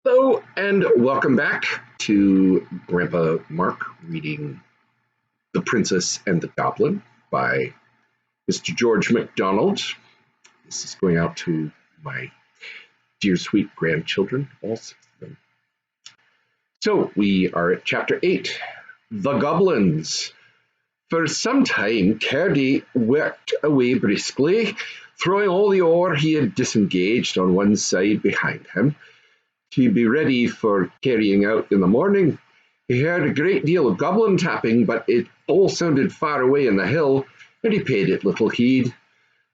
Hello and welcome back to Grandpa Mark reading The Princess and the Goblin by Mr. George MacDonald. This is going out to my dear sweet grandchildren, all 6 of them. So we are at chapter 8, The Goblins. For some time, Curdie worked away briskly, throwing all the ore he had disengaged on one side behind him, to be ready for carrying out in the morning. He heard a great deal of goblin tapping, but it all sounded far away in the hill, and he paid it little heed.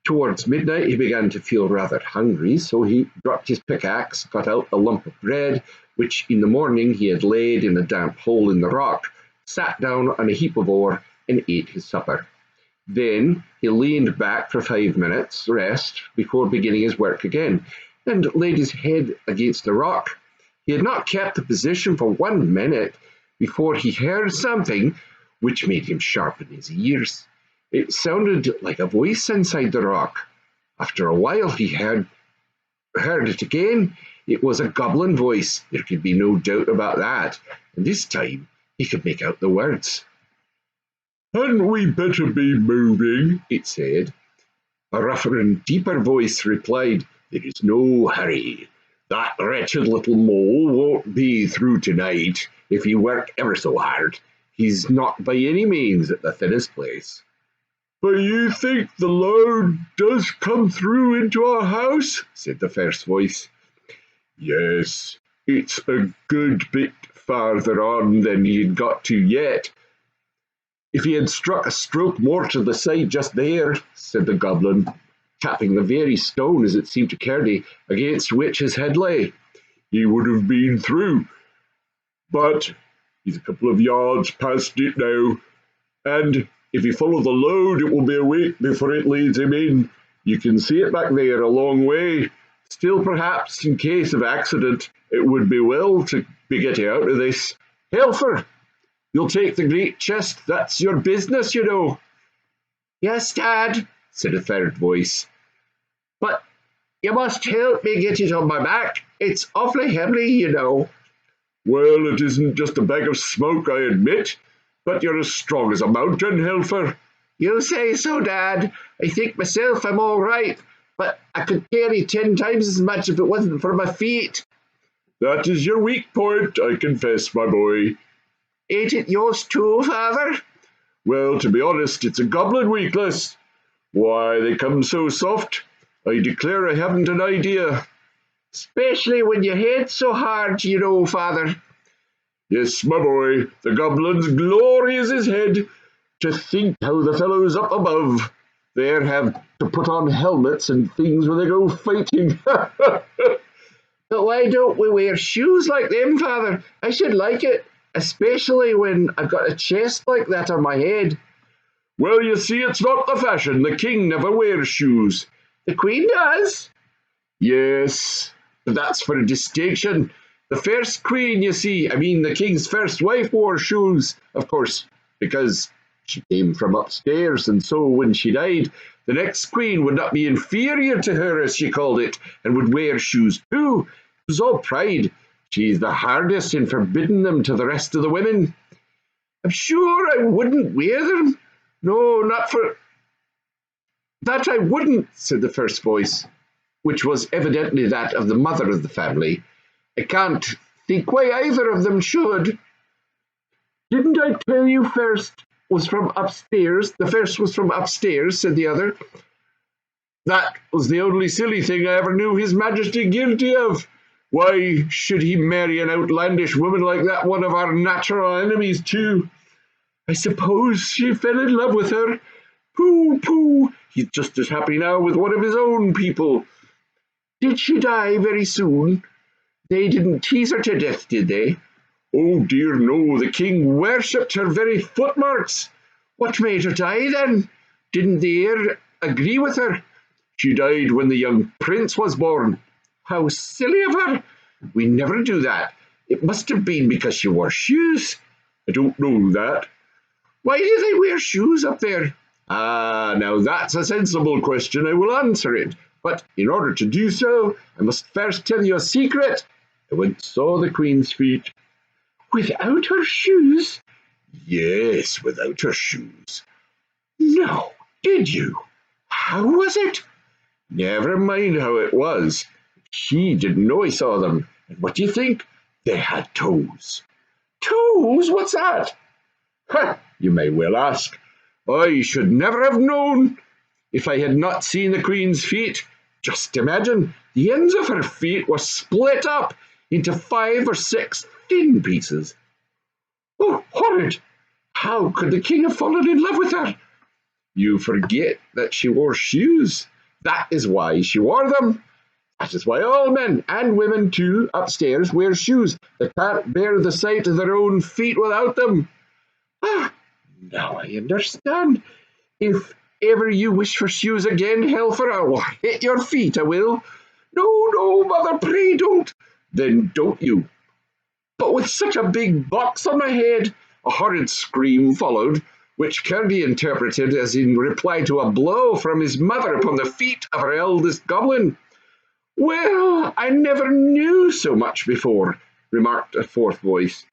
Towards midnight he began to feel rather hungry, so he dropped his pickaxe, got out a lump of bread, which in the morning he had laid in a damp hole in the rock, sat down on a heap of ore, and ate his supper. Then he leaned back for 5 minutes' rest before beginning his work again, and laid his head against the rock. He had not kept the position for 1 minute before he heard something which made him sharpen his ears. It sounded like a voice inside the rock. After a while he heard it again. It was a goblin voice. There could be no doubt about that, and this time he could make out the words. "Hadn't we better be moving?" it said. A rougher and deeper voice replied, "There is no hurry. That wretched little mole won't be through tonight if he work ever so hard. He's not by any means at the thinnest place." "But you think the load does come through into our house?" said the first voice. "Yes, it's a good bit farther on than he'd got to yet. If he had struck a stroke more to the side just there," said the goblin, tapping the very stone, as it seemed to Curdie, against which his head lay, "he would have been through. But he's a couple of yards past it now, and if you follow the load, it will be a week before it leads him in. You can see it back there a long way. Still, perhaps, in case of accident, it would be well to be getting out of this. Helfer, you'll take the great chest. That's your business, you know." "Yes, Dad," said a third voice. "But you must help me get it on my back. It's awfully heavy, you know." "Well, it isn't just a bag of smoke, I admit, but you're as strong as a mountain, Helfer." "You say so, Dad. I think myself I'm all right, but I could carry 10 times as much if it wasn't for my feet." "That is your weak point, I confess, my boy." "Ain't it yours too, Father?" "Well, to be honest, it's a goblin weakness. Why they come so soft, I declare I haven't an idea." "Especially when you hit so hard, you know, Father." "Yes, my boy, the goblin's glory is his head. To think how the fellows up above there have to put on helmets and things when they go fighting." "But why don't we wear shoes like them, Father? I should like it, especially when I've got a chest like that on my head." "Well, you see, it's not the fashion. The king never wears shoes." "The queen does." "Yes, but that's for a distinction. The first queen, you see, the king's first wife wore shoes, of course, because she came from upstairs, and so when she died, the next queen would not be inferior to her, as she called it, and would wear shoes too. It was all pride. She's the hardest in forbidding them to the rest of the women." "I'm sure I wouldn't wear them. No, not for that I wouldn't," said the first voice, which was evidently that of the mother of the family. "I can't think why either of them should." "Didn't I tell you first was from upstairs? The first was from upstairs," said the other. "That was the only silly thing I ever knew His Majesty guilty of. Why should he marry an outlandish woman like that, one of our natural enemies, too? I suppose she fell in love with her. Pooh, pooh, he's just as happy now with one of his own people." "Did she die very soon? They didn't tease her to death, did they?" "Oh dear, no. The king worshipped her very footmarks." "What made her die, then? Didn't the heir agree with her?" "She died when the young prince was born." "How silly of her. We never do that. It must have been because she wore shoes." "I don't know that." "Why do they wear shoes up there?" "Ah, now that's a sensible question. I will answer it. But in order to do so, I must first tell you a secret. I went and saw the Queen's feet. Without her shoes? Yes, without her shoes. No, did you? How was it? Never mind how it was. She didn't know I saw them. And what do you think? They had toes. Toes? What's that? Ha! You may well ask. I should never have known if I had not seen the Queen's feet. Just imagine, the ends of her feet were split up into 5 or 6 thin pieces. Oh, horrid! How could the king have fallen in love with her? You forget that she wore shoes. That is why she wore them. That is why all men, and women too, upstairs wear shoes. They can't bear the sight of their own feet without them. Ah, now I understand. If ever you wish for shoes again, Helfer, I will hit your feet, I will. No, no, mother, pray don't. Then don't you. But with such a big box on my head, a horrid scream followed, which Curdie interpreted as in reply to a blow from his mother upon the feet of her eldest goblin. Well, I never knew so much before, remarked a fourth voice.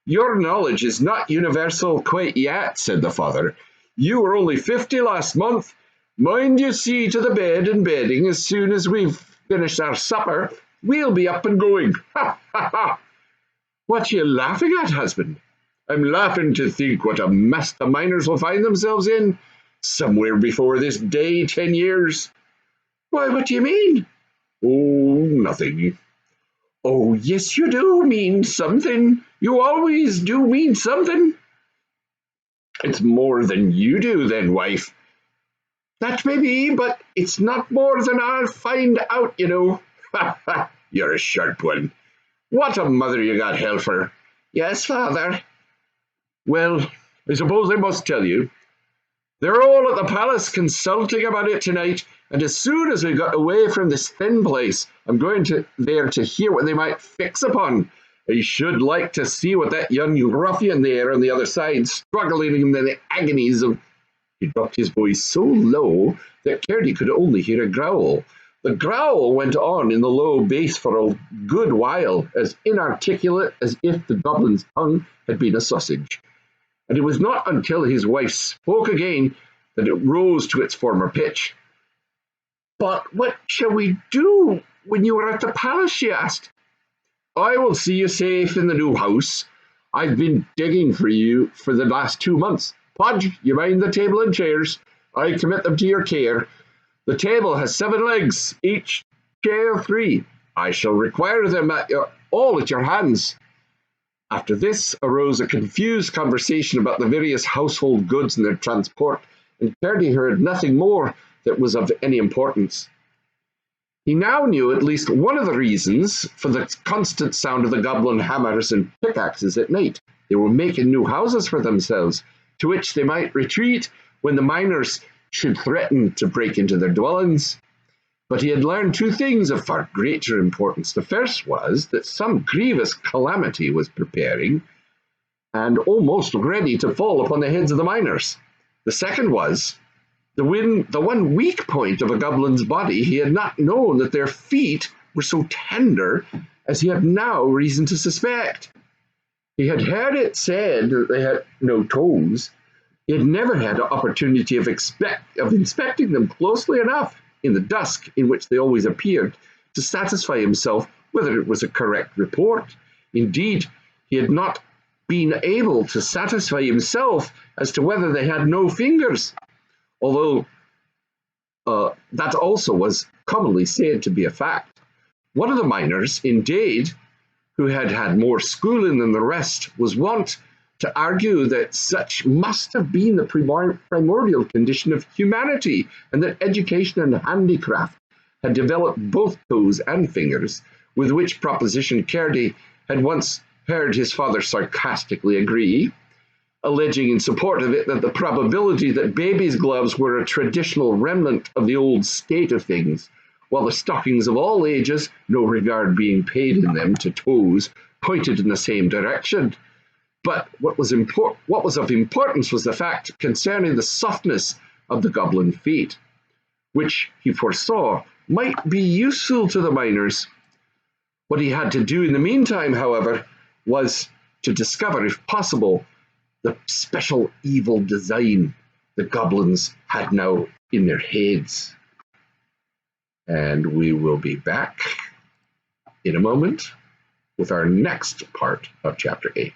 Your knowledge is not universal quite yet, said the father. You were only 50 last month. Mind you see to the bed and bedding as soon as we've finished our supper. We'll be up and going. Ha, ha, ha. What are you laughing at, husband? I'm laughing to think what a mess the miners will find themselves in somewhere before this day 10 years. Why, what do you mean? Oh, nothing. Oh, yes, you do mean something. You always do mean something. It's more than you do, then, wife. That may be, but it's not more than I'll find out, you know. Ha, ha, you're a sharp one. What a mother you got, Helfer. Yes, father. Well, I suppose I must tell you. They're all at the palace consulting about it tonight, and as soon as we got away from this thin place, I'm going there to hear what they might fix upon. I should like to see what that young ruffian there on the other side, struggling in the agonies of... He dropped his voice so low that Curdie could only hear a growl. The growl went on in the low bass for a good while, as inarticulate as if the goblin's tongue had been a sausage. And it was not until his wife spoke again that it rose to its former pitch. But what shall we do when you are at the palace? She asked. I will see you safe in the new house. I've been digging for you for the last 2 months. Podge, you mind the table and chairs? I commit them to your care. The table has 7 legs, each chair 3. I shall require them all at your hands. After this arose a confused conversation about the various household goods and their transport, and Curdie heard nothing more that was of any importance. He now knew at least one of the reasons for the constant sound of the goblin hammers and pickaxes at night. They were making new houses for themselves, to which they might retreat when the miners should threaten to break into their dwellings. But he had learned 2 things of far greater importance. The first was that some grievous calamity was preparing and almost ready to fall upon the heads of the miners. The second was the one weak point of a goblin's body. He had not known that their feet were so tender as he had now reason to suspect. He had heard it said that they had no toes. He had never had an opportunity of inspecting them closely enough in the dusk in which they always appeared to satisfy himself whether it was a correct report. Indeed, he had not been able to satisfy himself as to whether they had no fingers, although that also was commonly said to be a fact. One of the miners, indeed, who had had more schooling than the rest, was wont to argue that such must have been the primordial condition of humanity, and that education and handicraft had developed both toes and fingers, with which proposition Curdie had once heard his father sarcastically agree, alleging in support of it that the probability that babies' gloves were a traditional remnant of the old state of things, while the stockings of all ages, no regard being paid in them to toes, pointed in the same direction. But what was of importance was the fact concerning the softness of the goblin feet, which he foresaw might be useful to the miners. What he had to do in the meantime, however, was to discover, if possible, the special evil design the goblins had now in their heads. And we will be back in a moment with our next part of Chapter 8.